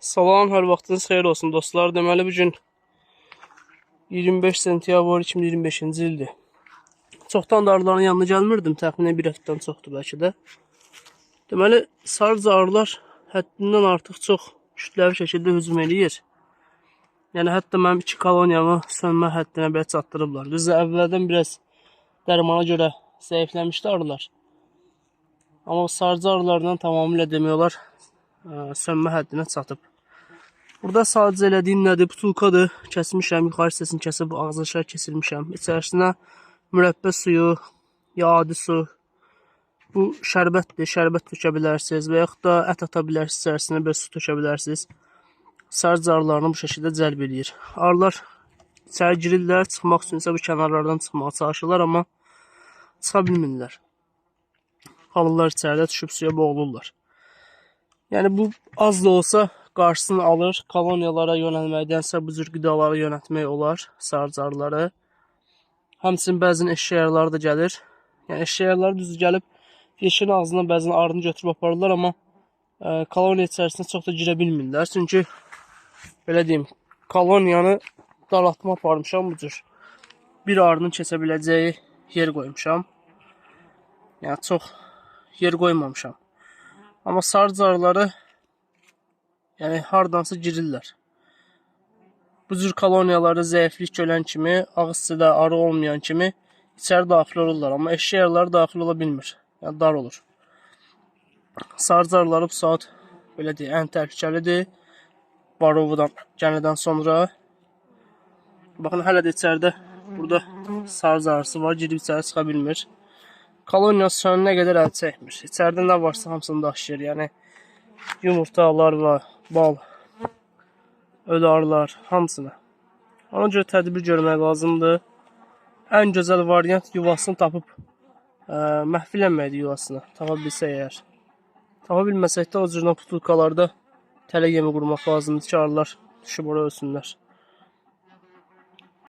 Salam, hər vaxtınız xeyir olsun dostlar. Deməli bugün 25 sentyabr 2025-ci ildir. Çoxdan da arıların yanına gəlmirdim. Təxminən bir həftədən çoxdur bəlkə də. Deməli, sarıca arılar həddindən artıq çox kütləvi şəkildə hücum eləyir. Yəni hətta mənim 2 koloniyamı sönmə həddinə belə çatdırıblar. Biz əvvəldən biraz dərmana görə zəifləmişdi arılar. Amma sarıca arılardan tamamilə demək olar sönmə həddinə çatıb. Burada sadəcə elədiyim nədir? Butulkadır. Kəsmişəm, yuxarı hissəsini kəsib ağzı kesilmişəm. İçərisinə mürəbbə suyu, ya adi su. Bu şərbətdir. Şərbət tökə bilərsiniz və yaxud da ət ata bilərsiniz. İçərisinə bir su tökə bilərsiniz. Sarıca arılarını bu şəkildə cəlb eləyir. Arılar içəri girirlər. Çıxmaq üçün isə bu kənarlardan çıxmağa çalışırlar, amma çıxa bilmirlər. Qalırlar içəridə, düşüb suya boğulurlar. Yəni bu az da olsa qarşısını alır. Koloniyalara yönəlməkdənsə bu cür qidalara yönəltmək olar sarıca arıları. Həmçinin bəzən eşşək arıları da gəlir. Yəni eşşək arıları düz gəlib yeşiyin ağzından bəzən arını götürüb aparırlar, amma koloniya içərisinə çox da girə bilmirlər. Çünki belə deyim, koloniyanı daraltma aparmışam bu cür. Bir arının keçə biləcəyi yer qoymuşam. Yəni çox yer qoymamışam. Amma sarıca arıları yəni hardansa girirlər. Bu cür koloniyalarda zəiflik görən kimi, ağızçıda arı olmayan kimi içəri daxil olurlar. Amma eşşək arıları daxil ola bilmir. Yəni dar olur. Sarıca arıları bu saat belə deyək, ən təhlükəlidir. Barovudan gənidən sonra. Baxın, hələ də içəridə burada sarıca arısı var. Girib içəri çıxa bilmir. Koloniya sönənə qədər əl çəkmir. İçəridə nə varsa hamısını daşıyır. Yəni yumurtalar var, bal, ölü arılar, hamısını. Ona görə tədbir görmək lazımdır. Ən gözəl variant yuvasını tapıb məhv eləməkdir yuvasını. Tapa bilsək əgər. Tapa bilməsək də o cürdən butulkalarda tələ yemi qurmaq lazımdır ki, arılar düşüb oraya ölsünlər.